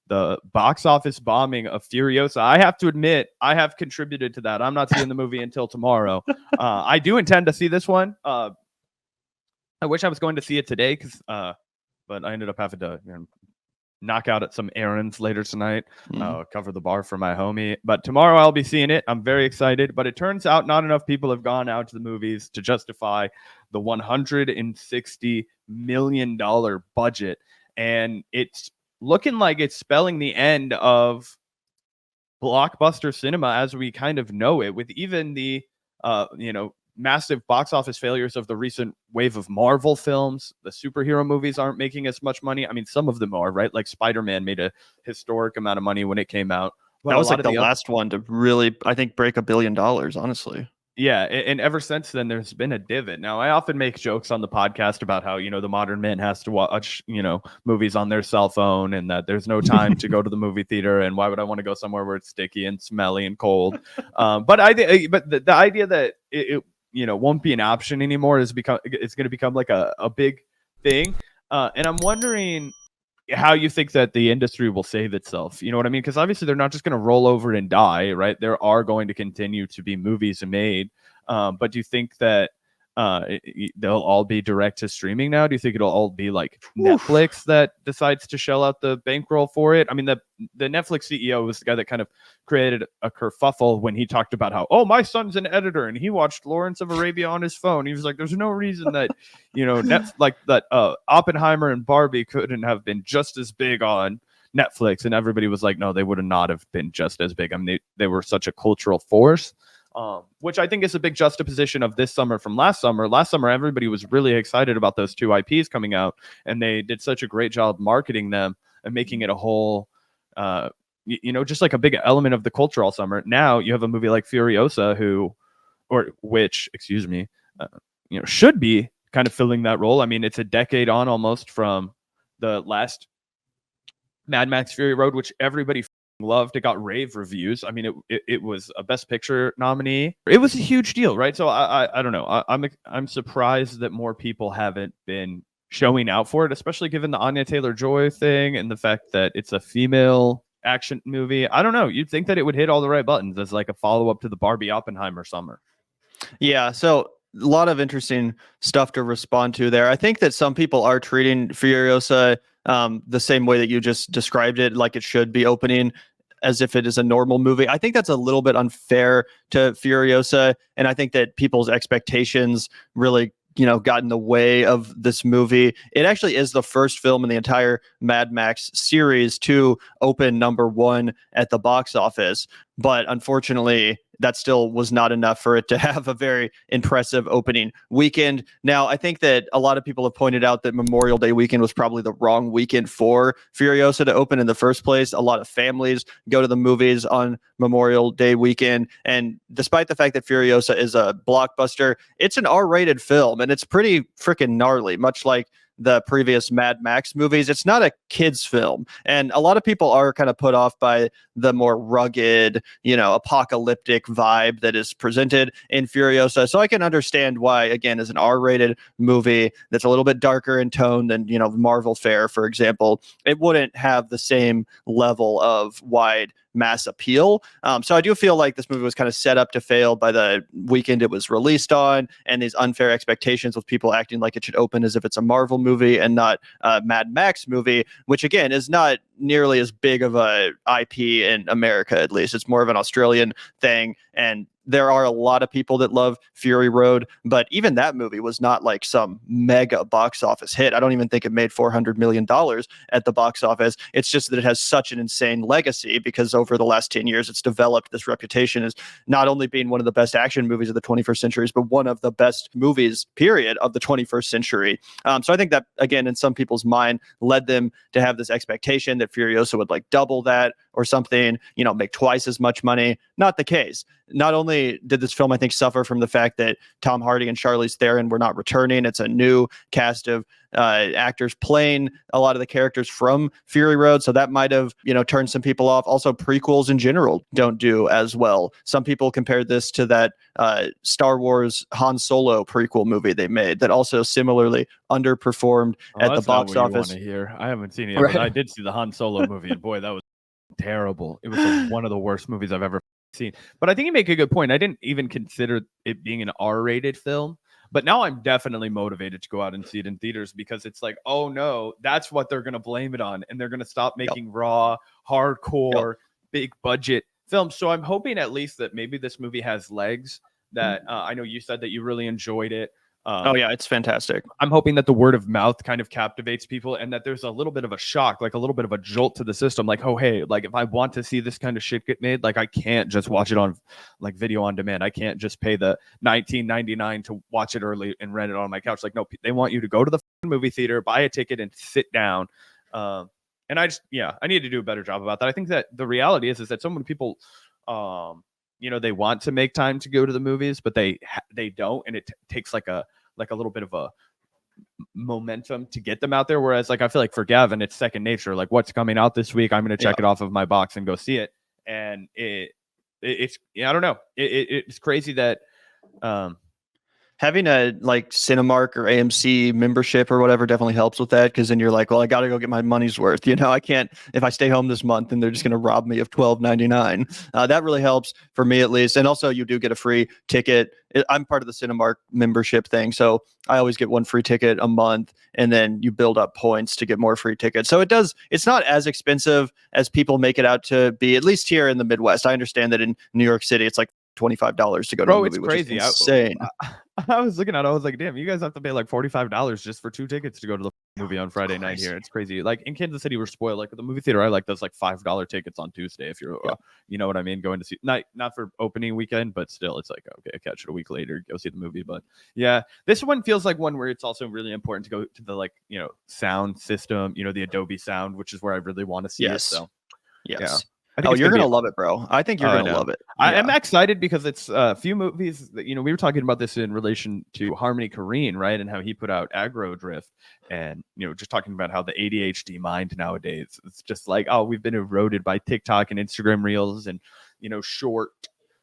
the box office bombing of Furiosa. I have to admit, I have contributed to that. I'm not seeing the movie until tomorrow. I do intend to see this one. I wish I was going to see it today, but I ended up having to knock out at some errands later tonight, cover the bar for my homie. But tomorrow I'll be seeing it. I'm very excited. But it turns out not enough people have gone out to the movies to justify the $160 million budget. And it's looking like it's spelling the end of blockbuster cinema as we kind of know it, with even the massive box office failures of the recent wave of Marvel films. The superhero movies aren't making as much money. I mean, some of them are, right? Like Spider-Man made a historic amount of money when it came out. But that was like the last one to really, I think, break $1 billion, honestly. Yeah, and ever since then, there's been a divot. Now, I often make jokes on the podcast about how, the modern man has to watch, movies on their cell phone, and that there's no time to go to the movie theater, and why would I want to go somewhere where it's sticky and smelly and cold? But the idea that it won't be an option anymore it's going to become like a big thing. And I'm wondering how you think that the industry will save itself. You know what I mean? Because obviously they're not just going to roll over and die, right? There are going to continue to be movies made. But do you think that they'll all be direct to streaming now? Do you think it'll all be like Netflix that decides to shell out the bankroll for it? I mean, the Netflix CEO was the guy that kind of created a kerfuffle when he talked about how, my son's an editor and he watched Lawrence of Arabia on his phone. He was like, there's no reason that, Oppenheimer and Barbie couldn't have been just as big on Netflix. And everybody was like, no, they would not have been just as big. I mean, they were such a cultural force. Which I think is a big juxtaposition of this summer from last summer. Last summer, everybody was really excited about those two IPs coming out, and they did such a great job marketing them and making it a whole, just like a big element of the culture all summer. Now you have a movie like Furiosa, which should be kind of filling that role. I mean, it's a decade on almost from the last Mad Max Fury Road, which everybody loved. It got rave reviews. I mean, it was a Best Picture nominee. It was a huge deal, right? So I don't know. I'm surprised that more people haven't been showing out for it, especially given the Anya Taylor-Joy thing and the fact that it's a female action movie. I don't know. You'd think that it would hit all the right buttons as like a follow-up to the Barbie Oppenheimer summer. Yeah. So a lot of interesting stuff to respond to there. I think that some people are treating Furiosa the same way that you just described it, like it should be opening as if it is a normal movie. I think that's a little bit unfair to Furiosa, and I think that people's expectations really got in the way of this movie. It actually is the first film in the entire Mad Max series to open #1 at the box office, but unfortunately that still was not enough for it to have a very impressive opening weekend. Now, I think that a lot of people have pointed out that Memorial Day weekend was probably the wrong weekend for Furiosa to open in the first place. A lot of families go to the movies on Memorial Day weekend. And despite the fact that Furiosa is a blockbuster, it's an R-rated film, and it's pretty freaking gnarly, much like the previous Mad Max movies. It's not a kid's film. And a lot of people are kind of put off by the more rugged, apocalyptic vibe that is presented in Furiosa. So I can understand why, again, as an R-rated movie that's a little bit darker in tone than, Marvel Fair, for example, it wouldn't have the same level of wide mass appeal. So I do feel like this movie was kind of set up to fail by the weekend it was released on, and these unfair expectations with people acting like it should open as if it's a Marvel movie and not a Mad Max movie, which again is not nearly as big of a IP in America. At least it's more of an Australian thing, and there are a lot of people that love Fury Road, but even that movie was not like some mega box office hit. I don't even think it made $400 million at the box office. It's just that it has such an insane legacy because over the last 10 years, it's developed this reputation as not only being one of the best action movies of the 21st century, but one of the best movies, period, of the 21st century. So I think that, again, in some people's mind, led them to have this expectation that Furiosa would like double that or something, make twice as much money. Not the case. Not only only did this film, I think, suffer from the fact that Tom Hardy and Charlize Theron were not returning. It's a new cast of actors playing a lot of the characters from Fury Road, so that might have turned some people off. Also, prequels in general don't do as well. Some people compared this to that Star Wars Han Solo prequel movie they made that also similarly underperformed at the box office. Hear. I haven't seen it yet, but I did see the Han Solo movie, and boy, that was terrible. It was like one of the worst movies I've ever seen. But I think you make a good point. I didn't even consider it being an R-rated film. But now I'm definitely motivated to go out and see it in theaters because it's like, oh no, that's what they're going to blame it on. And they're going to stop making raw, hardcore, big budget films. So I'm hoping at least that maybe this movie has legs that I know you said that you really enjoyed it. Oh yeah, it's fantastic. I'm hoping that the word of mouth kind of captivates people and that there's a little bit of a shock, like a little bit of a jolt to the system. Like, oh, hey, like if I want to see this kind of shit get made, like I can't just watch it on like video on demand. I can't just pay the $19.99 to watch it early and rent it on my couch. Like, no, they want you to go to the movie theater, buy a ticket and sit down. And I need to do a better job about that. I think that the reality is that so many people, they want to make time to go to the movies, but they don't. And it takes like a little bit of a momentum to get them out there. Whereas like, I feel like for Gavin, it's second nature. Like what's coming out this week, I'm going to check it off of my box and go see it. And it's I don't know. It's crazy that, having a like Cinemark or AMC membership or whatever definitely helps with that, because then you're like, well, I got to go get my money's worth. I can't, if I stay home this month and they're just going to rob me of $12.99. That really helps for me at least. And also you do get a free ticket. I'm part of the Cinemark membership thing, so I always get one free ticket a month, and then you build up points to get more free tickets. So it's not as expensive as people make it out to be, at least here in the Midwest. I understand that in New York City, it's like $25 to go to a movie, it's crazy. Which is insane. I was looking at it, I was like, damn, you guys have to pay like $45 just for 2 tickets to go to the movie on Friday night here. It's crazy. Like in Kansas City, we're spoiled. Like at the movie theater, I like those like $5 tickets on Tuesday if you're, you know what I mean, going to see, not for opening weekend, but still, it's like, okay, I catch it a week later, go see the movie. But yeah, this one feels like one where it's also really important to go to the sound system, the Adobe sound, which is where I really want to see it. So yeah. Oh, you're going to love it, bro. I think you're going to love it. I'm excited because it's a few movies that, we were talking about this in relation to Harmony Korine, right? And how he put out Aggro Drift and, just talking about how the ADHD mind nowadays, it's just like, oh, we've been eroded by TikTok and Instagram reels and, short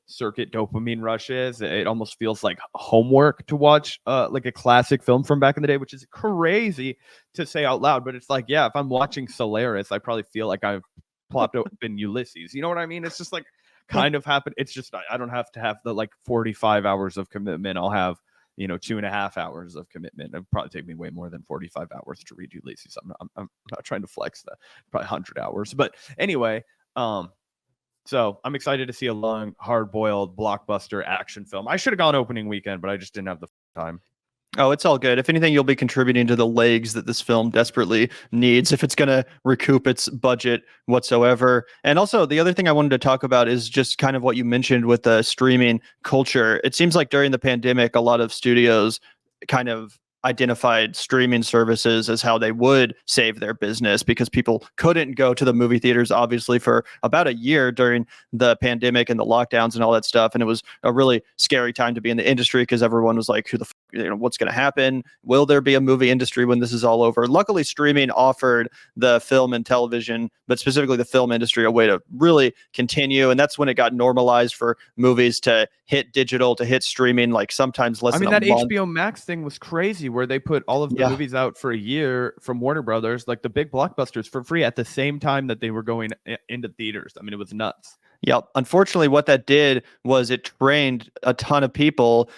circuit dopamine rushes. It almost feels like homework to watch like a classic film from back in the day, which is crazy to say out loud. But it's like, yeah, if I'm watching Solaris, I probably feel like I've plopped open Ulysses. You know what I mean? It's just like kind of happened. It's just I don't have to have the like 45 hours of commitment. I'll have 2.5 hours of commitment. It'd probably take me way more than 45 hours to read Ulysses. I'm not trying to flex that. Probably 100 hours. But anyway, so I'm excited to see a long, hard-boiled blockbuster action film. I should have gone opening weekend, but I just didn't have the time. Oh, it's all good. If anything, you'll be contributing to the legs that this film desperately needs if it's going to recoup its budget whatsoever. And also, the other thing I wanted to talk about is just kind of what you mentioned with the streaming culture. It seems like during the pandemic, a lot of studios kind of identified streaming services as how they would save their business, because people couldn't go to the movie theaters, obviously, for about a year during the pandemic and the lockdowns and all that stuff. And it was a really scary time to be in the industry because everyone was like, what's going to happen? Will there be a movie industry when this is all over? Luckily, streaming offered the film and television, but specifically the film industry, a way to really continue. And that's when it got normalized for movies to hit digital, to hit streaming, like sometimes less than a month. That HBO Max thing was crazy, where they put all of the movies out for a year from Warner Brothers, like the big blockbusters, for free at the same time that they were going into theaters. I mean, it was nuts. Yep. Unfortunately, what that did was it trained a ton of people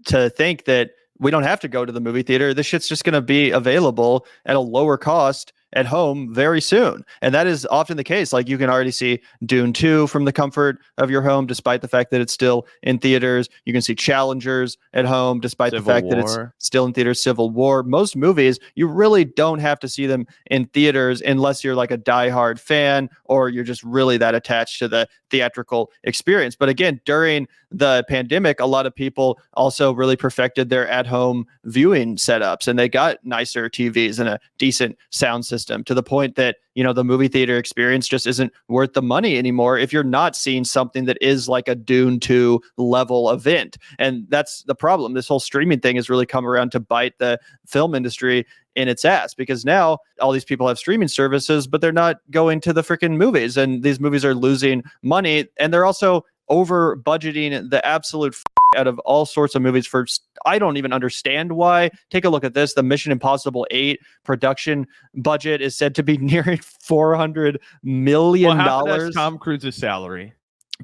to think that we don't have to go to the movie theater. This shit's just going to be available at a lower cost at home very soon. And that is often the case. Like you can already see Dune 2 from the comfort of your home, despite the fact that it's still in theaters. You can see Challengers at home, despite the fact that it's still in theaters. Civil War. Most movies, you really don't have to see them in theaters unless you're like a diehard fan or you're just really that attached to the theatrical experience. But again, during the pandemic, a lot of people also really perfected their at-home viewing setups, and they got nicer TVs and a decent sound system system to the point that, the movie theater experience just isn't worth the money anymore if you're not seeing something that is like a Dune 2 level event. And that's the problem. This whole streaming thing has really come around to bite the film industry in its ass, because now all these people have streaming services, but they're not going to the freaking movies, and these movies are losing money, and they're also over budgeting the absolute out of all sorts of movies for I don't even understand why. Take a look at this. The Mission Impossible 8 production budget is said to be nearing $400 million. Well, half of that's Tom Cruise's salary.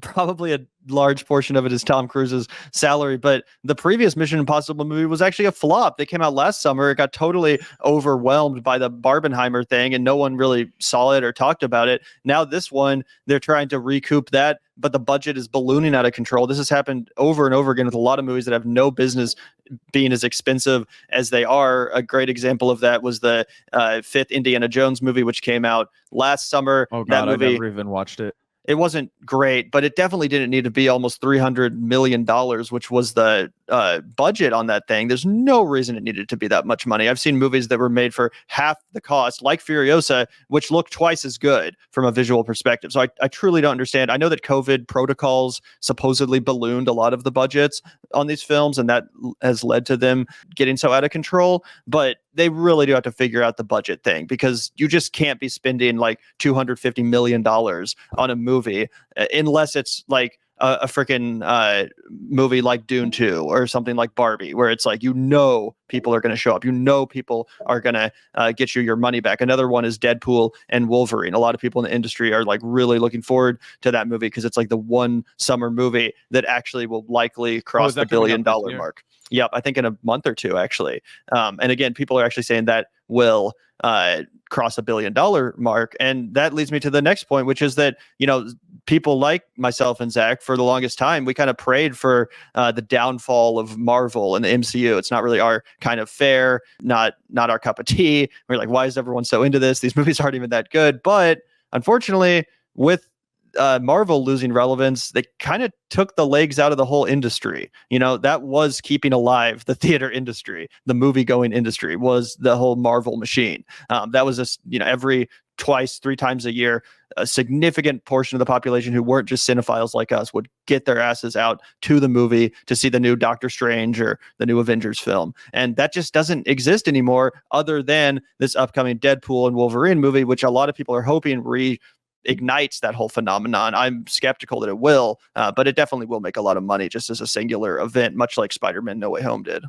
Probably a large portion of it is Tom Cruise's salary, but the previous Mission Impossible movie was actually a flop. They came out last summer. It got totally overwhelmed by the Barbenheimer thing, and no one really saw it or talked about it. Now this one, they're trying to recoup that, but the budget is ballooning out of control. This has happened over and over again with a lot of movies that have no business being as expensive as they are. A great example of that was the fifth Indiana Jones movie, which came out last summer. Oh that God, movie, I never even watched it. It wasn't great, but it definitely didn't need to be almost $300 million, which was the budget on that thing. There's no reason it needed to be that much money. I've seen movies that were made for half the cost, like Furiosa, which looked twice as good from a visual perspective. So I truly don't understand. I know that COVID protocols supposedly ballooned a lot of the budgets on these films, and that has led to them getting so out of control. But they really do have to figure out the budget thing, because you just can't be spending like $250 million on a movie unless it's like a freaking movie like Dune 2 or something like Barbie, where it's like, people are going to show up. People are going to get you your money back. Another one is Deadpool and Wolverine. A lot of people in the industry are like really looking forward to that movie because it's like the one summer movie that actually will likely cross the $1 billion mark. Yep, I think in a month or two, actually. And again, people are actually saying that will cross $1 billion mark. And that leads me to the next point, which is that, people like myself and Zach, for the longest time, we kind of prayed for the downfall of Marvel and the MCU. It's not really our kind of fare, not our cup of tea. We're like, why is everyone so into this? These movies aren't even that good. But unfortunately, with Marvel losing relevance, they kind of took the legs out of the whole industry. That was keeping alive the theater industry. The movie going industry was the whole Marvel machine. That was every twice, 3 times a year, a significant portion of the population who weren't just cinephiles like us would get their asses out to the movie to see the new Doctor Strange or the new Avengers film. And that just doesn't exist anymore, other than this upcoming Deadpool and Wolverine movie, which a lot of people are hoping ignites that whole phenomenon. I'm skeptical that it will, but it definitely will make a lot of money just as a singular event, much like Spider-Man No Way Home did.